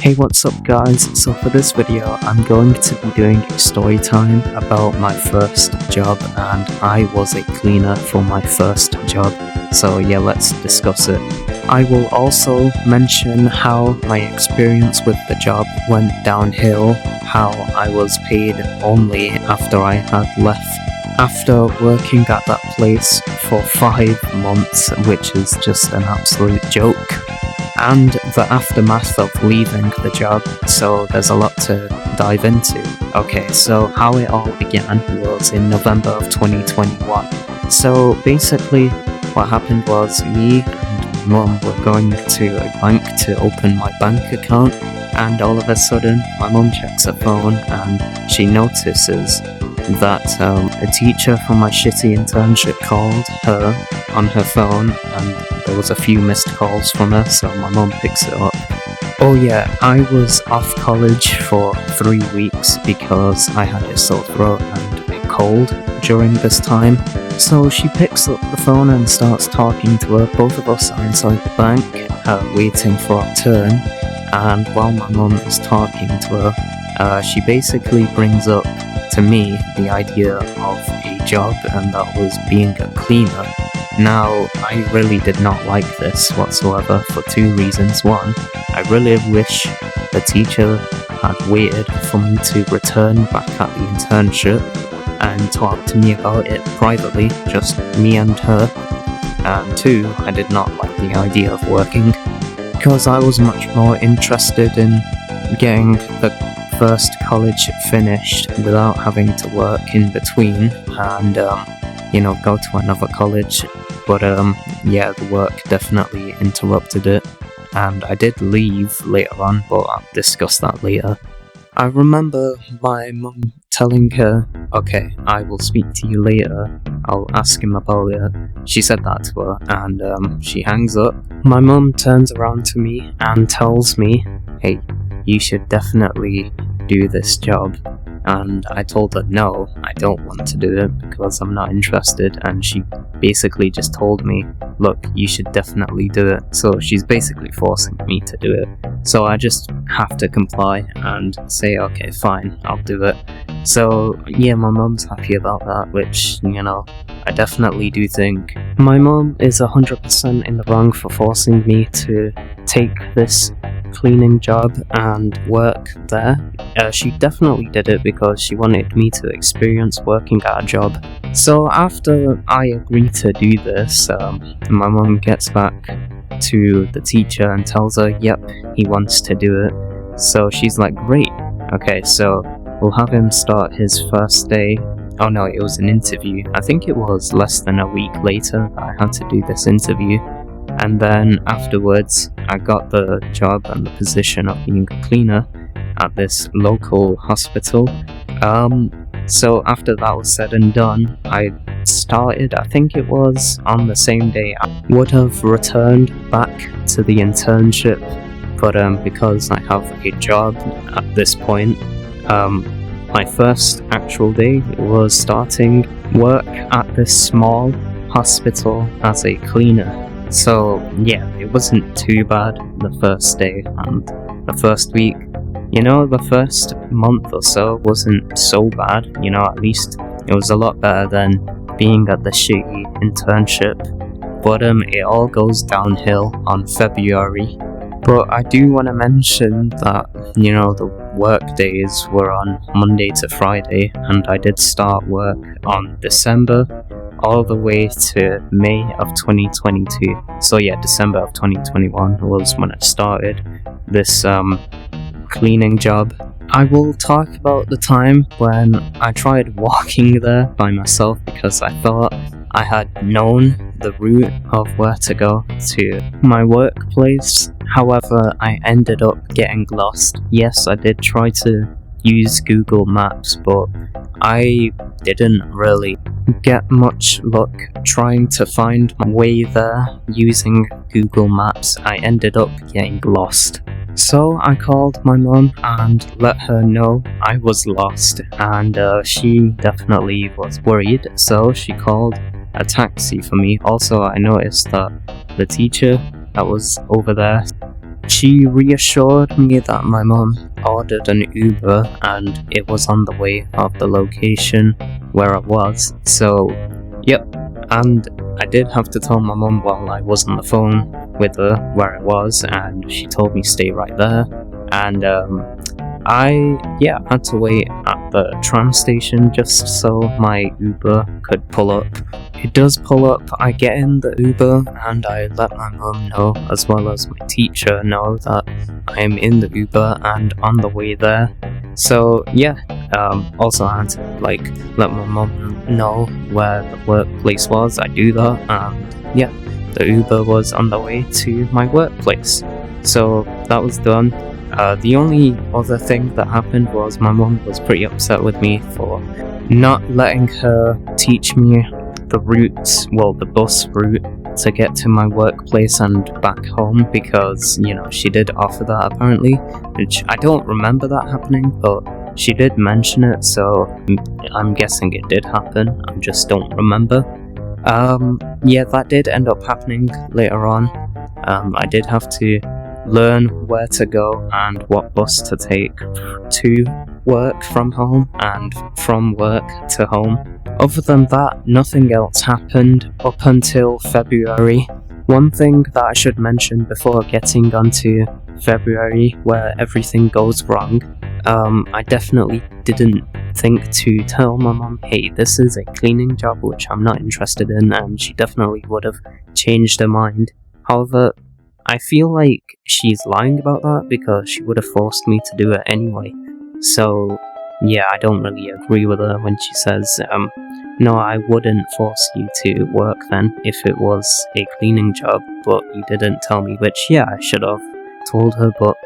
Hey, what's up guys? So for this video I'm going to be doing a story time about my first job, and I was a cleaner for my first job. So yeah, let's discuss it. I will also mention how my experience with the job went downhill, how I was paid only after I had left. After working at that place for 5 months, which is just an absolute joke. And the aftermath of leaving the job, so there's a lot to dive into. Okay, so how it all began was in November of 2021. So basically what happened was me and mum were going to a bank to open my bank account, and all of a sudden my mum checks her phone and she notices that a teacher from my shitty internship called her on her phone, and there was a few missed calls from her, so my mum picks it up. Oh yeah, I was off college for 3 weeks because I had a sore throat and a cold during this time. So she picks up the phone and starts talking to her. Both of us are inside the bank, waiting for our turn, and while my mum is talking to her, she basically brings up to me the idea of a job, and that was being a cleaner. Now, I really did not like this whatsoever for 2 reasons. One, I really wish the teacher had waited for me to return back at the internship and talk to me about it privately, just me and her. And 2, I did not like the idea of working, because I was much more interested in getting the first college finished without having to work in between and go to another college. But yeah, the work definitely interrupted it, and I did leave later on, but I'll discuss that later. I remember my mum telling her, okay, I will speak to you later, I'll ask him about it. She said that to her, and she hangs up. My mum turns around to me and tells me, hey, you should definitely do this job. And I told her no, I don't want to do it because I'm not interested, and she basically just told me, look, you should definitely do it. So she's basically forcing me to do it. So I just have to comply and say, okay, fine, I'll do it. So yeah, my mum's happy about that, which, I definitely do think. My mum is 100% in the wrong for forcing me to take this cleaning job and work there. She definitely did it because she wanted me to experience working at a job. So after I agree to do this, my mum gets back to the teacher and tells her, yep, he wants to do it. So she's like, great, okay, so we'll have him start his first day. Oh no, it was an interview. I think it was less than a week later that I had to do this interview. And then afterwards, I got the job and the position of being a cleaner at this local hospital. So after that was said and done, I started, I think it was on the same day. I would have returned back to the internship, but because I have a job at this point, my first actual day was starting work at this small hospital as a cleaner. So yeah, it wasn't too bad the first day, and the first week, the first month or so wasn't so bad, at least it was a lot better than being at the shitty internship. But it all goes downhill on February. But I do want to mention that, the work days were on Monday to Friday, and I did start work on December all the way to May of 2022. So yeah, December of 2021 was when I started this cleaning job. I will talk about the time when I tried walking there by myself because I thought I had known the route of where to go to my workplace. However, I ended up getting lost. Yes, I did try to use Google Maps, but I didn't really get much luck trying to find my way there using Google Maps. I ended up getting lost. So I called my mum and let her know I was lost, and she definitely was worried, so she called a taxi for me. Also, I noticed that the teacher that was over there She reassured me that my mum ordered an Uber and it was on the way of the location where I was. So, yep, and I did have to tell my mum while I was on the phone with her where I was, and she told me stay right there. And I had to wait at the tram station just so my Uber could pull up. It does pull up, I get in the Uber and I let my mum know, as well as my teacher know, that I am in the Uber and on the way there. So also I had to let my mum know where the workplace was. I do that, and the Uber was on the way to my workplace. So that was done. The only other thing that happened was my mum was pretty upset with me for not letting her teach me the routes, the bus route to get to my workplace and back home, because, she did offer that apparently, which I don't remember that happening, but she did mention it, so I'm guessing it did happen, I just don't remember. That did end up happening later on. I did have to learn where to go and what bus to take to work from home and from work to home. Other than that, nothing else happened up until February. One thing that I should mention before getting onto February, where everything goes wrong, I definitely didn't think to tell my mum, hey, this is a cleaning job which I'm not interested in, and she definitely would have changed her mind. However, I feel like she's lying about that because she would have forced me to do it anyway. So, I don't really agree with her when she says, no, I wouldn't force you to work then if it was a cleaning job, but you didn't tell me, which, I should have told her, but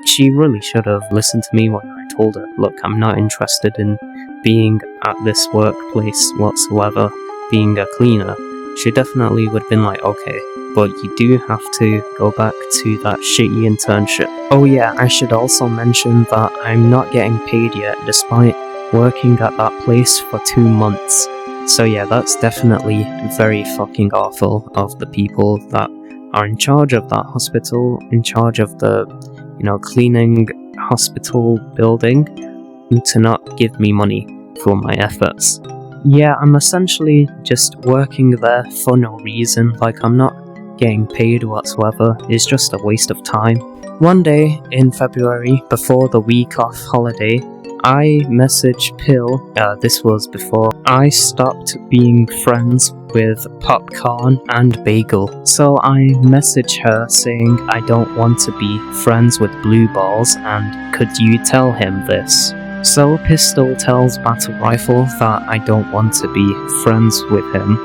she really should have listened to me when I told her, look, I'm not interested in being at this workplace whatsoever, being a cleaner. She definitely would have been like, okay, but you do have to go back to that shitty internship. Oh yeah, I should also mention that I'm not getting paid yet, despite working at that place for 2 months. So that's definitely very fucking awful of the people that are in charge of that hospital, in charge of the, cleaning hospital building, to not give me money for my efforts. I'm essentially just working there for no reason, I'm not getting paid whatsoever. It's just a waste of time. One day in February, before the week off holiday, I messaged Pill, this was before I stopped being friends with Popcorn and Bagel. So I messaged her saying I don't want to be friends with Blue Balls, and could you tell him this? So Pistol tells Battle Rifle that I don't want to be friends with him.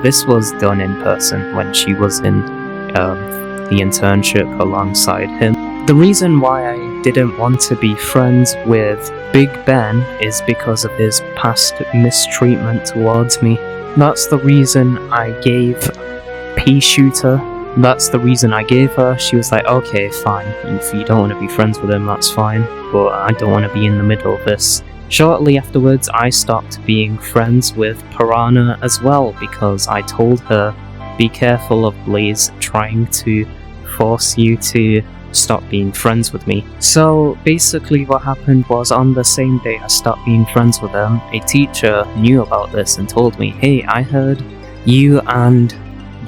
This was done in person when she was in the internship alongside him. The reason why I didn't want to be friends with Big Ben is because of his past mistreatment towards me. That's the reason I gave Pea Shooter. That's the reason I gave her. She was like, okay, fine. If you don't want to be friends with him, that's fine. But I don't want to be in the middle of this. Shortly afterwards, I stopped being friends with Piranha as well, because I told her, be careful of Blaze trying to force you to stop being friends with me. So basically what happened was, on the same day I stopped being friends with them, a teacher knew about this and told me, hey, I heard you and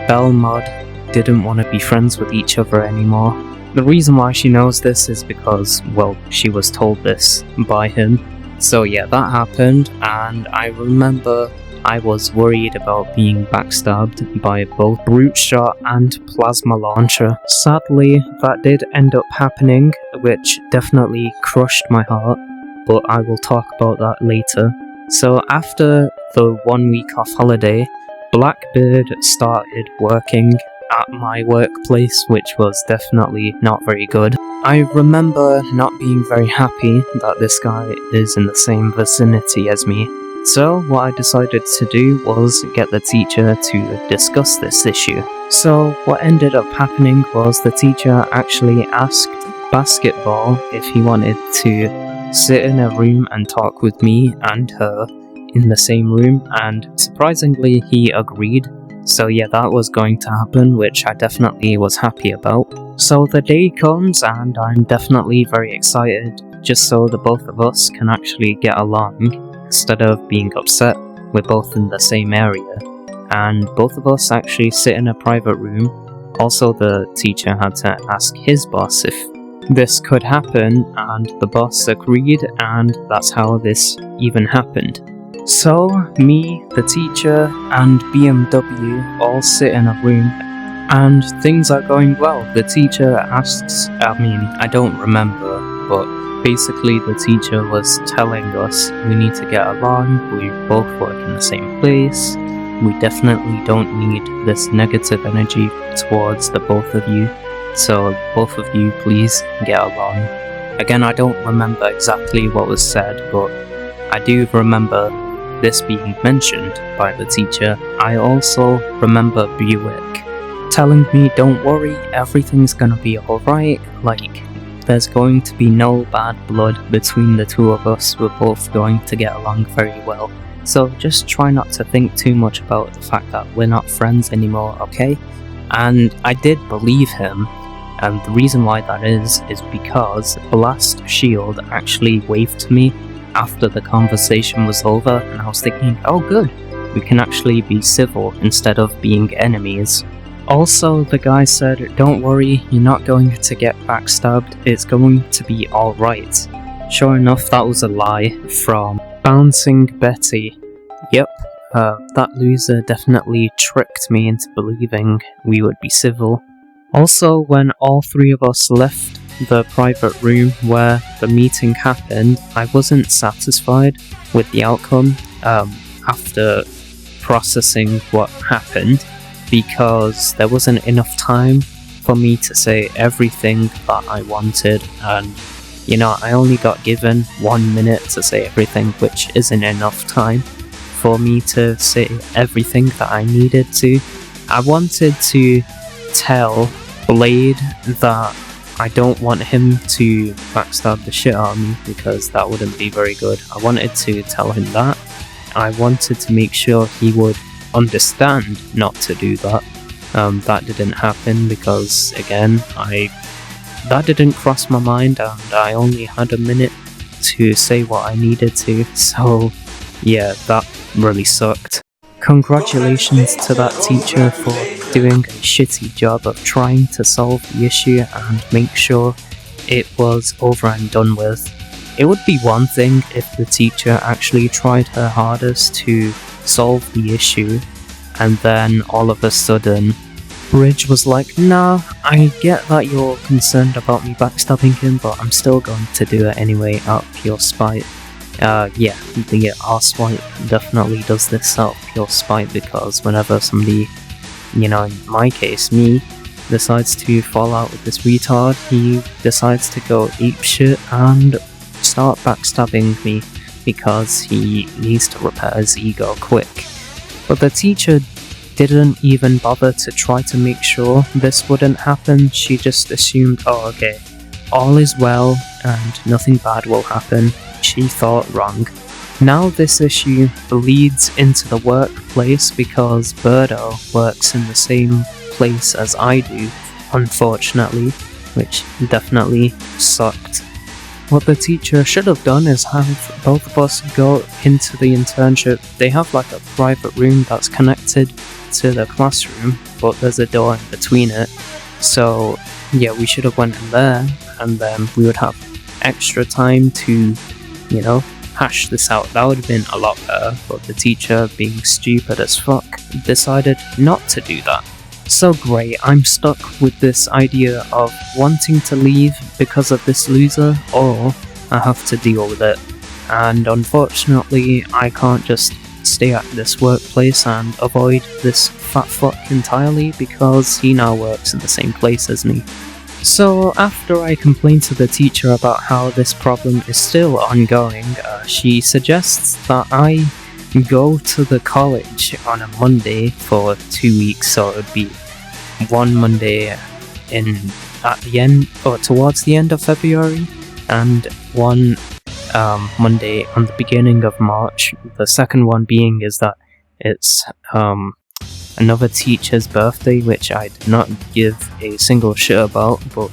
Belmod didn't want to be friends with each other anymore. The reason why she knows this is because, she was told this by him. So that happened, and I remember I was worried about being backstabbed by both Brute Shot and Plasma Launcher. Sadly, that did end up happening, which definitely crushed my heart, but I will talk about that later. So after the 1 week off holiday, Blackbird started working at my workplace, which was definitely not very good. I remember not being very happy that this guy is in the same vicinity as me. So what I decided to do was get the teacher to discuss this issue. So what ended up happening was the teacher actually asked Basketball if he wanted to sit in a room and talk with me and her in the same room, and surprisingly he agreed. So yeah, that was going to happen, which I definitely was happy about. So the day comes and I'm definitely very excited, just so the both of us can actually get along instead of being upset. We're both in the same area, and both of us actually sit in a private room. Also, the teacher had to ask his boss if this could happen, and the boss agreed, and that's how this even happened. So, me, the teacher, and BMW all sit in a room, and things are going well. The teacher asks, I don't remember, but basically the teacher was telling us we need to get along, we both work in the same place, we definitely don't need this negative energy towards the both of you, so both of you please get along. Again, I don't remember exactly what was said, but I do remember this being mentioned by the teacher. I also remember Buick telling me, don't worry, everything's gonna be alright, like, there's going to be no bad blood between the two of us, we're both going to get along very well. So just try not to think too much about the fact that we're not friends anymore, okay? And I did believe him, and the reason why that is because Blast Shield actually waved to me after the conversation was over, and I was thinking, oh good, we can actually be civil instead of being enemies. Also, the guy said, don't worry, you're not going to get backstabbed, it's going to be alright. Sure enough, that was a lie from Bouncing Betty. Yep, that loser definitely tricked me into believing we would be civil. Also, when all three of us left the private room where the meeting happened, I wasn't satisfied with the outcome after processing what happened, because there wasn't enough time for me to say everything that I wanted, and I only got given 1 minute to say everything, which isn't enough time for me to say everything that I needed to. I wanted to tell Blade that I don't want him to backstab the shit out of me, because that wouldn't be very good. I wanted to tell him that. I wanted to make sure he would understand not to do that. That didn't happen because, again, that didn't cross my mind, and I only had a minute to say what I needed to, so yeah, that really sucked. Congratulations to that teacher for doing a shitty job of trying to solve the issue and make sure it was over and done with. It would be one thing if the teacher actually tried her hardest to solve the issue, and then all of a sudden Bridge was like, nah, I get that you're concerned about me backstabbing him, but I'm still going to do it anyway out of pure spite. Yeah, the arsewipe definitely does this out of pure spite, because whenever somebody, in my case, me, decides to fall out with this retard, he decides to go apeshit and start backstabbing me because he needs to repair his ego quick. But the teacher didn't even bother to try to make sure this wouldn't happen. She just assumed, oh okay, all is well and nothing bad will happen. She thought wrong. Now this issue bleeds into the workplace because Birdo works in the same place as I do, unfortunately, which definitely sucked. What the teacher should have done is have both of us go into the internship. They have like a private room that's connected to the classroom, but there's a door in between it. So yeah, we should have went in there, and then we would have extra time to, hash this out. That would have been a lot better, but the teacher, being stupid as fuck, decided not to do that. So great, I'm stuck with this idea of wanting to leave because of this loser, or I have to deal with it. And unfortunately, I can't just stay at this workplace and avoid this fat fuck entirely, because he now works in the same place as me. So after I complain to the teacher about how this problem is still ongoing, she suggests that I go to the college on a Monday for 2 weeks, so it would be one Monday at the end or towards the end of February, and one Monday on the beginning of March. The second one being is that it's another teacher's birthday, which I did not give a single shit about, but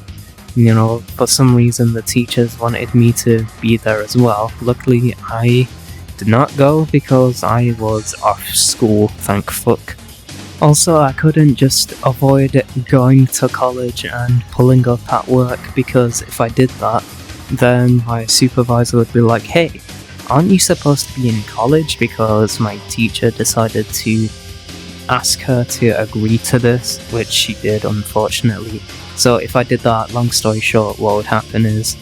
you know, for some reason the teachers wanted me to be there as well. Luckily, I did not go because I was off school, thank fuck. Also, I couldn't just avoid going to college and pulling up at work, because if I did that, then my supervisor would be like, hey, aren't you supposed to be in college? Because my teacher decided to ask her to agree to this, which she did, unfortunately. So if I did that, long story short, what would happen is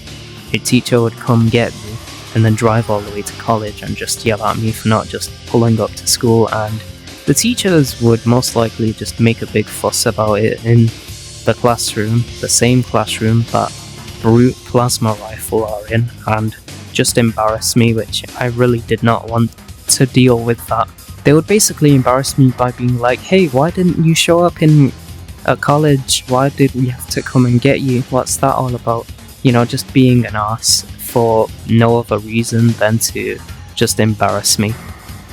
a teacher would come get me and then drive all the way to college and just yell at me for not just pulling up to school, and the teachers would most likely just make a big fuss about it in the classroom, the same classroom that Brute Plasma Rifle are in, and just embarrass me, which I really did not want to deal with that. They would basically embarrass me by being like, hey, why didn't you show up in a college? Why did we have to come and get you? What's that all about? You know, just being an ass for no other reason than to just embarrass me.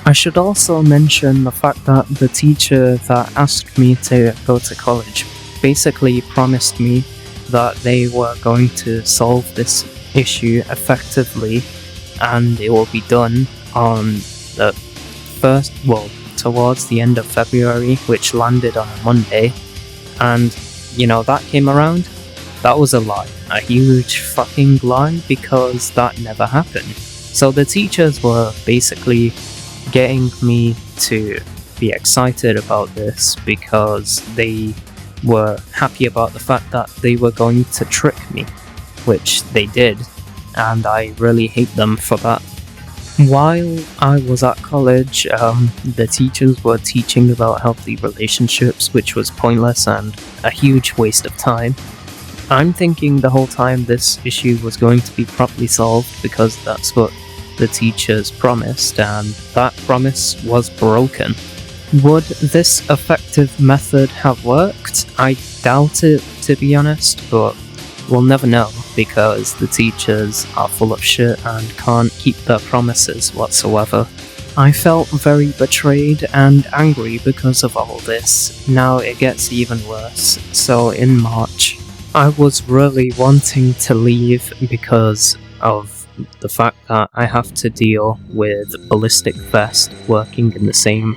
I should also mention the fact that the teacher that asked me to go to college basically promised me that they were going to solve this issue effectively, and it will be done on the towards the end of February, which landed on a Monday. And, you know, that came around. That was a lie. A huge fucking lie, because that never happened. So the teachers were basically getting me to be excited about this because they were happy about the fact that they were going to trick me, which they did, and I really hate them for that. While I was at college, the teachers were teaching about healthy relationships, which was pointless and a huge waste of time. I'm thinking the whole time this issue was going to be properly solved because that's what the teachers promised, and that promise was broken. Would this effective method have worked? I doubt it, to be honest, but we'll never know because the teachers are full of shit and can't keep their promises whatsoever. I felt very betrayed and angry because of all this. Now it gets even worse. So in March, I was really wanting to leave because of the fact that I have to deal with Ballistic Vest working in the same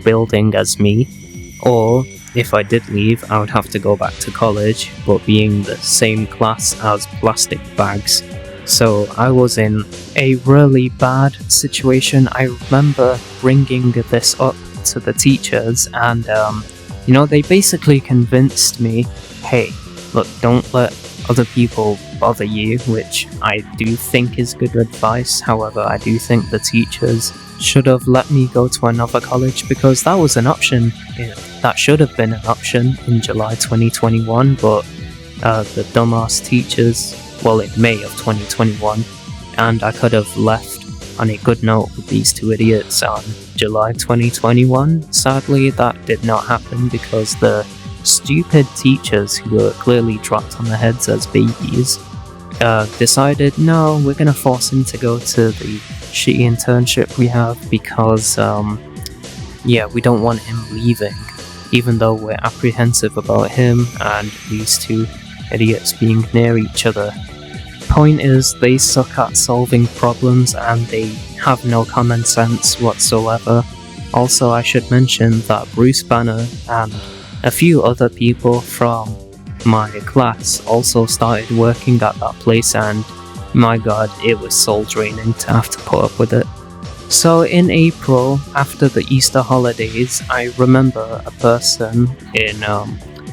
building as me, or if I did leave, I would have to go back to college, but being the same class as Plastic Bags. So I was in a really bad situation. I remember bringing this up to the teachers, and you know, they basically convinced me, hey, look, don't let other people bother you, which I do think is good advice. However, I do think the teachers should have let me go to another college, because that was an option. That should have been an option in July 2021, but the dumbass teachers, well, in May of 2021, and I could have left on a good note with these two idiots on July 2021. Sadly, that did not happen because the stupid teachers, who were clearly dropped on their heads as babies, decided, no, we're gonna force him to go to the shitty internship we have because, yeah, we don't want him leaving, even though we're apprehensive about him and these two idiots being near each other. Point is, they suck at solving problems and they have no common sense whatsoever. Also, I should mention that Bruce Banner and a few other people from my class also started working at that place, and my god, it was soul draining to have to put up with it. So in April, after the Easter holidays, I remember a person in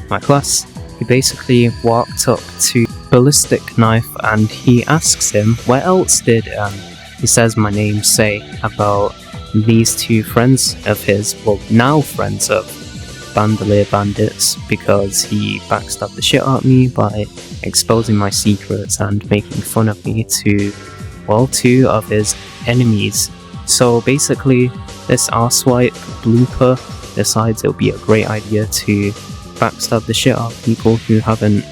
my class. He basically walked up to Ballistic Knife and he asks him, what else did he says my name say about these two friends of his, well, now friends of Bandolier Bandits, because he backstabbed the shit out of me by exposing my secrets and making fun of me to, well, two of his enemies. So basically, this arsewipe blooper decides it'll be a great idea to backstab the shit out of people who haven't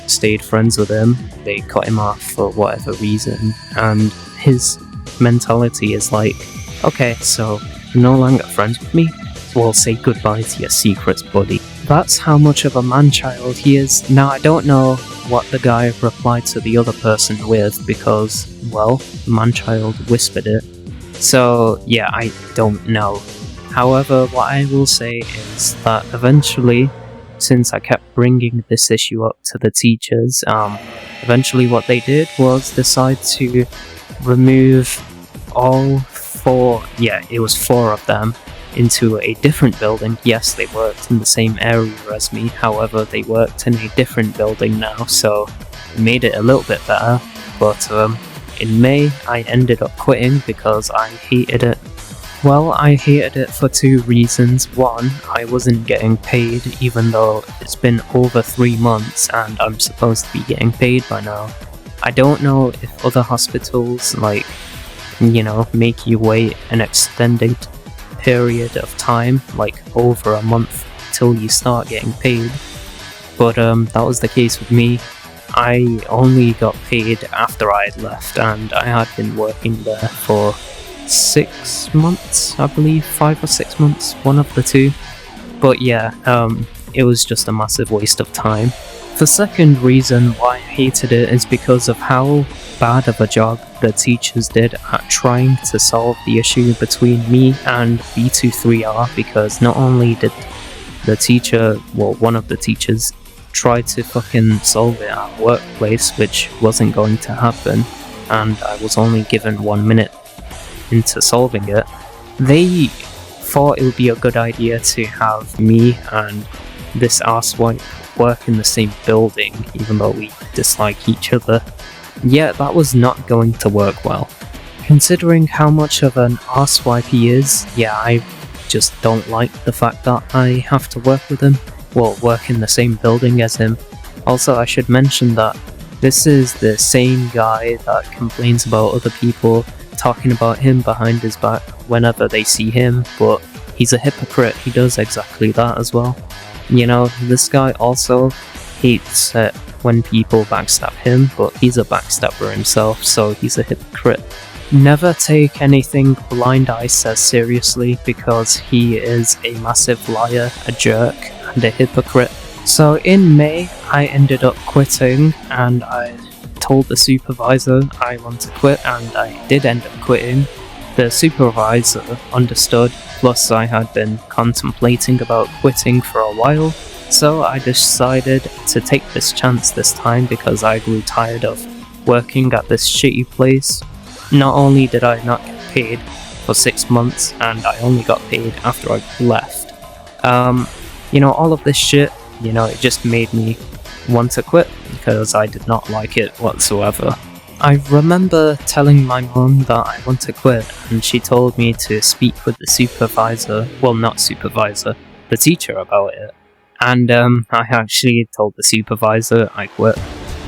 stayed friends with him. They cut him off for whatever reason, and his mentality is like, okay, so you're no longer friends with me, well, say goodbye to your secret buddy. That's how much of a man-child he is. Now, I don't know what the guy replied to the other person with because, well, the man-child whispered it. So, yeah, I don't know. However, what I will say is that eventually, since I kept bringing this issue up to the teachers, eventually what they did was decide to remove all four, it was four of them, into a different building. Yes, they worked in the same area as me, however, they worked in a different building now, so it made it a little bit better. But in May, I ended up quitting because I hated it. Well, I hated it for two reasons. One, I wasn't getting paid, even though it's been over 3 months and I'm supposed to be getting paid by now. I don't know if other hospitals, make you wait an extended period of time, like over a month, till you start getting paid. But that was the case with me. I only got paid after I had left, and I had been working there for 6 months, I believe, 5 or 6 months, one of the two. But yeah, it was just a massive waste of time. The second reason why I hated it is because of how bad of a job the teachers did at trying to solve the issue between me and B23R, because not only did the teacher, one of the teachers, try to fucking solve it at workplace, which wasn't going to happen, and I was only given 1 minute into solving it, they thought it would be a good idea to have me and this arsewipe work in the same building, even though we dislike each other. Yeah, that was not going to work well. Considering how much of an arsewipe he is, yeah, I just don't like the fact that I have to work with him, work in the same building as him. Also, I should mention that this is the same guy that complains about other people talking about him behind his back whenever they see him, but he's a hypocrite. He does exactly that as well. This guy also hates it when people backstab him, but he's a backstabber himself, so he's a hypocrite. Never take anything Blind Eye says seriously, because he is a massive liar, a jerk, and a hypocrite. So in May, I ended up quitting, and I told the supervisor I want to quit, and I did end up quitting. The supervisor understood, plus I had been contemplating about quitting for a while, so I decided to take this chance this time because I grew tired of working at this shitty place. Not only did I not get paid for 6 months, and I only got paid after I left, all of this shit, it just made me want to quit because I did not like it whatsoever. I remember telling my mum that I want to quit, and she told me to speak with the supervisor, the teacher about it. And I actually told the supervisor I quit.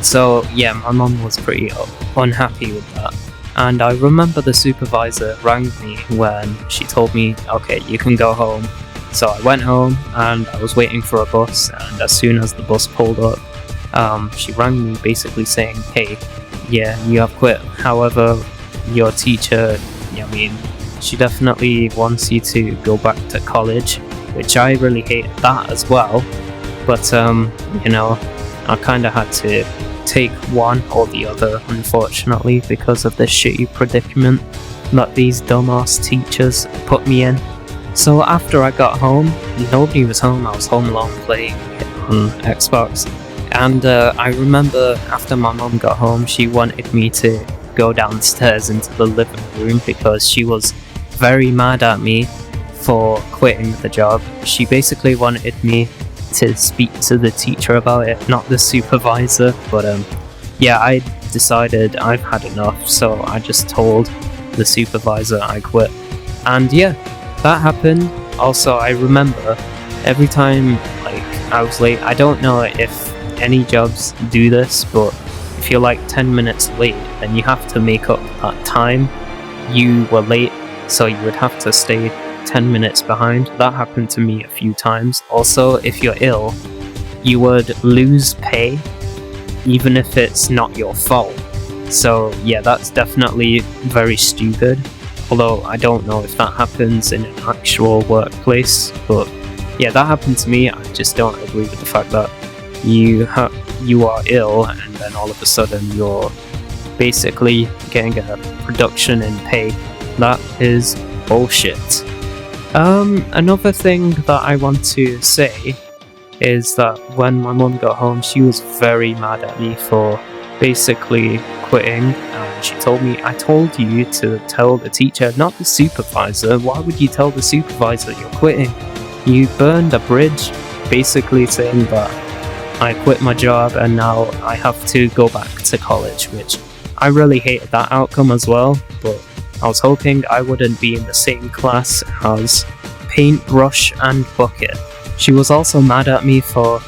So yeah, my mum was pretty unhappy with that. And I remember the supervisor rang me when she told me, okay, you can go home. So I went home and I was waiting for a bus, and as soon as the bus pulled up, she rang me basically saying, hey, yeah, you have quit. However, your teacher, she definitely wants you to go back to college, which I really hate that as well. But, I kind of had to take one or the other, unfortunately, because of this shitty predicament that these dumbass teachers put me in. So after I got home, nobody was home, I was home alone playing on Xbox. And I remember after my mum got home, she wanted me to go downstairs into the living room because she was very mad at me for quitting the job. She basically wanted me to speak to the teacher about it, not the supervisor. But I decided I've had enough, so I just told the supervisor I quit. And yeah, that happened. Also, I remember every time I was late, I don't know if any jobs do this, but if you're 10 minutes late, then you have to make up that time you were late, so you would have to stay 10 minutes behind. That happened to me a few times. Also, if you're ill, you would lose pay even if it's not your fault. So yeah, that's definitely very stupid. although I don't know if that happens in an actual workplace, but yeah, that happened to me. I just don't agree with the fact that you are ill and then all of a sudden you're basically getting a reduction in pay. That is bullshit. Another thing that I want to say is that when my mum got home, she was very mad at me for basically quitting, and she told me, I told you to tell the teacher, not the supervisor. Why would you tell the supervisor you're quitting? You burned a bridge, basically saying that I quit my job and now I have to go back to college, which I really hated that outcome as well, but I was hoping I wouldn't be in the same class as Paintbrush and Bucket. She was also mad at me for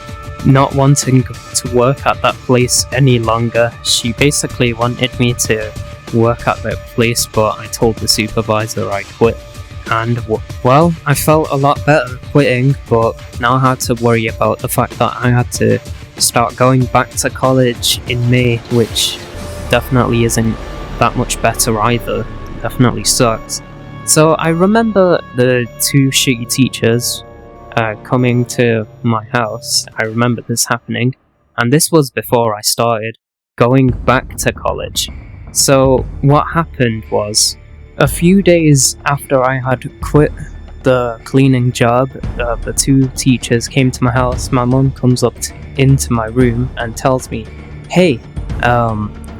not wanting to work at that place any longer. She basically wanted me to work at that place, but I told the supervisor I quit. And, well, I felt a lot better quitting, but now I had to worry about the fact that I had to start going back to college in May, which definitely isn't that much better either. It definitely sucks. So I remember the two shitty teachers coming to my house. I remember this happening, and this was before I started going back to college. So what happened was, a few days after I had quit the cleaning job, the two teachers came to my house. My mum comes up into my room and tells me, hey,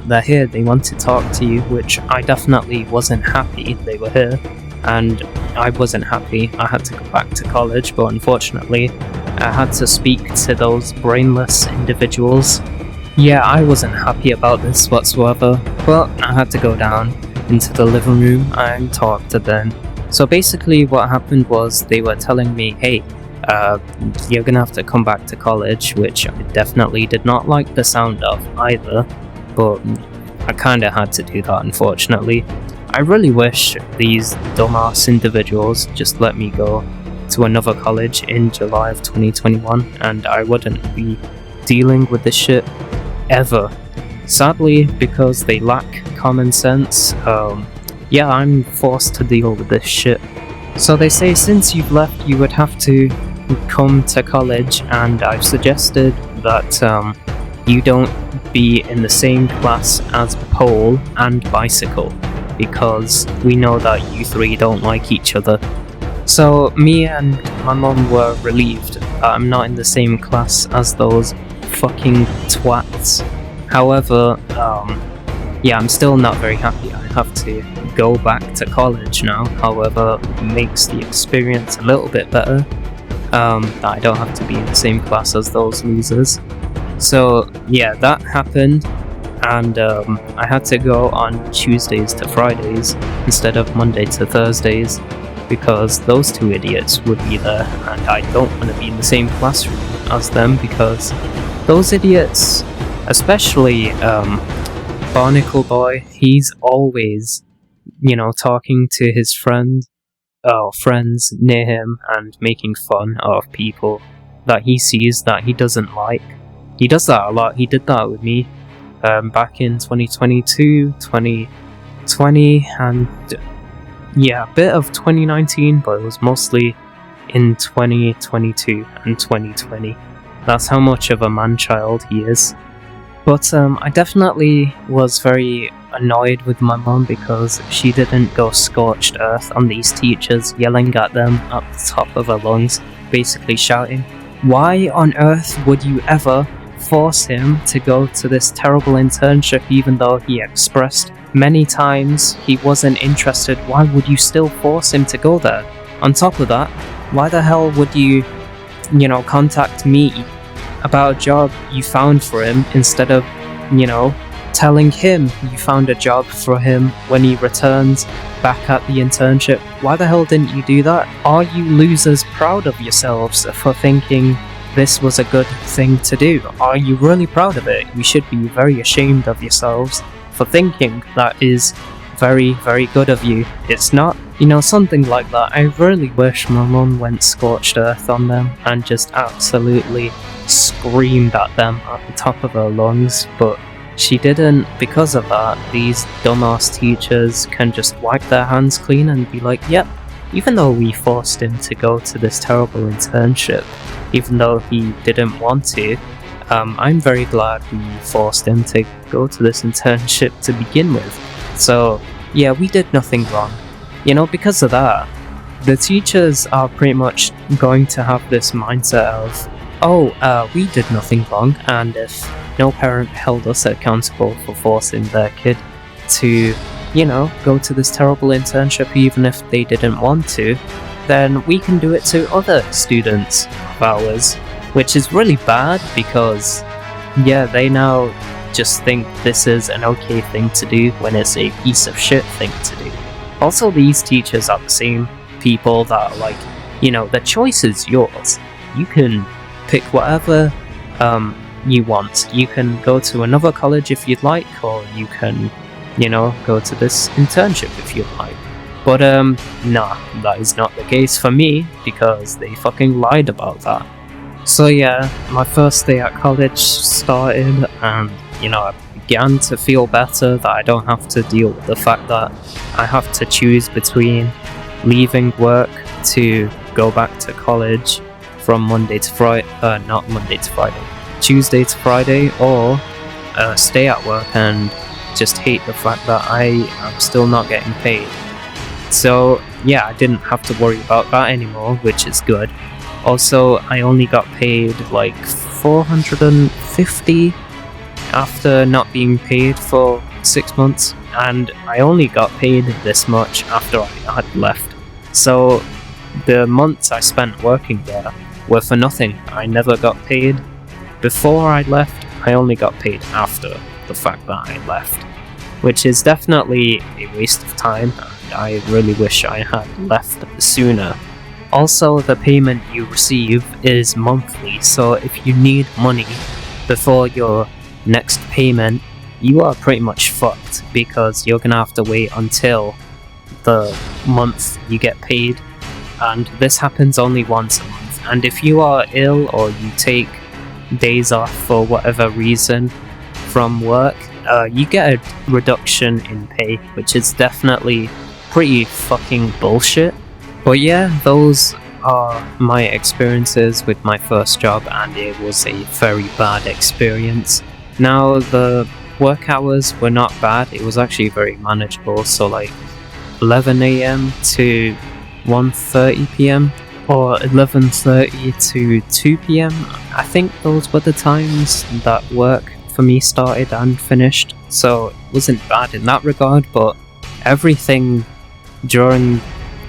they're here, they want to talk to you, which I definitely wasn't happy they were here. And I wasn't happy. I had to go back to college, but unfortunately, I had to speak to those brainless individuals. Yeah, I wasn't happy about this whatsoever, but I had to go down into the living room and talk to them. So basically what happened was they were telling me, hey, you're gonna have to come back to college, which I definitely did not like the sound of either, but I kinda had to do that, unfortunately. I really wish these dumbass individuals just let me go to another college in July of 2021 and I wouldn't be dealing with this shit ever. Sadly, because they lack common sense, yeah, I'm forced to deal with this shit. So they say since you've left you would have to come to college, and I've suggested that you don't be in the same class as Pole and Bicycle, because we know that you three don't like each other. So me and my mum were relieved that I'm not in the same class as those fucking twats. However, yeah, I'm still not very happy. I have to go back to college now. However, it makes the experience a little bit better that I don't have to be in the same class as those losers. So yeah, that happened. And I had to go on Tuesdays to Fridays instead of Monday to Thursdays because those two idiots would be there, and I don't want to be in the same classroom as them because those idiots, especially Barnacle Boy, he's always, talking to his friends near him and making fun of people that he sees that he doesn't like. He does that a lot. He did that with me. Back in 2022, 2020, and yeah, a bit of 2019, but it was mostly in 2022 and 2020. That's how much of a man-child he is. But I definitely was very annoyed with my mum because she didn't go scorched earth on these teachers, yelling at them at the top of her lungs, basically shouting, why on earth would you ever force him to go to this terrible internship even though he expressed many times he wasn't interested? Why would you still force him to go there? On top of that, why the hell would you, contact me about a job you found for him instead of, telling him you found a job for him when he returns back at the internship? Why the hell didn't you do that? Are you losers proud of yourselves for thinking this was a good thing to do? Are you really proud of it? You should be very ashamed of yourselves for thinking that is very, very good of you. It's not, something like that. I really wish my mum went scorched earth on them and just absolutely screamed at them at the top of her lungs, but she didn't. Because of that, these dumbass teachers can just wipe their hands clean and be like, yep, even though we forced him to go to this terrible internship, even though he didn't want to, I'm very glad we forced him to go to this internship to begin with. So, yeah, we did nothing wrong. You know, because of that, the teachers are pretty much going to have this mindset of, oh, we did nothing wrong, and if no parent held us accountable for forcing their kid to, you know, go to this terrible internship even if they didn't want to, then we can do it to other students of ours, which is really bad because, yeah, they now just think this is an okay thing to do when it's a piece of shit thing to do. Also, these teachers are the same people that are like, you know, the choice is yours. You can pick whatever you want. You can go to another college if you'd like, or you can, you know, go to this internship if you'd like. But nah, that is not the case for me because they fucking lied about that. So yeah, my first day at college started, and you know, I began to feel better that I don't have to deal with the fact that I have to choose between leaving work to go back to college from Monday to Friday, not Monday to Friday, Tuesday to Friday, or stay at work and just hate the fact that I am still not getting paid. So yeah, I didn't have to worry about that anymore, which is good. Also, I only got paid like $450 after not being paid for 6 months, and I only got paid this much after I had left. So the months I spent working there were for nothing. I never got paid before I left. I only got paid after the fact that I left, which is definitely a waste of time, and I really wish I had left sooner. Also, the payment you receive is monthly, so if you need money before your next payment, you are pretty much fucked because you're gonna have to wait until the month you get paid, and this happens only once a month. And if you are ill or you take days off for whatever reason from work, you get a reduction in pay, which is definitely pretty fucking bullshit. But yeah, those are my experiences with my first job, and it was a very bad experience. Now, the work hours were not bad, it was actually very manageable, so like 11 AM to 1:30 PM, or 11:30 to 2 PM. I think those were the times that work for me started and finished, so it wasn't bad in that regard, but everything during,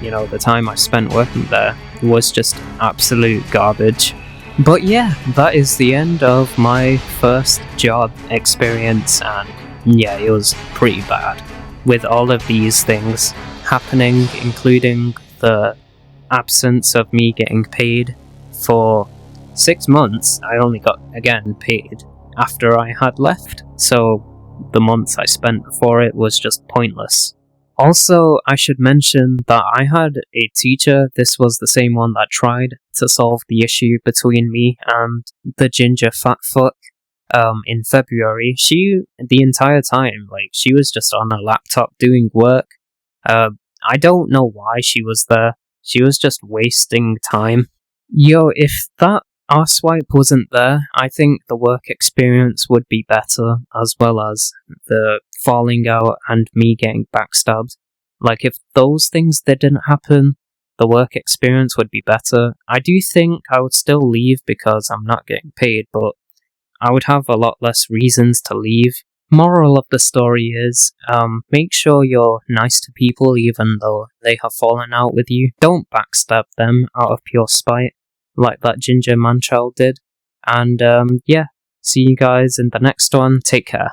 you know, the time I spent working there was just absolute garbage. But yeah, that is the end of my first job experience, and yeah, it was pretty bad. With all of these things happening, including the absence of me getting paid for 6 months, I only got, again, paid after I had left, so the months I spent before it was just pointless. Also, I should mention that I had a teacher. This was the same one that tried to solve the issue between me and the ginger fat fuck in February. She, the entire time, like, she was just on her laptop doing work. I don't know why she was there. She was just wasting time. Yo, if that arsewipe wasn't there, I think the work experience would be better, as well as the falling out and me getting backstabbed. Like, if those things didn't happen, the work experience would be better. I do think I would still leave because I'm not getting paid, but I would have a lot less reasons to leave. Moral of the story is, make sure you're nice to people even though they have fallen out with you. Don't backstab them out of pure spite, like that ginger man child did. And yeah, see you guys in the next one. Take care.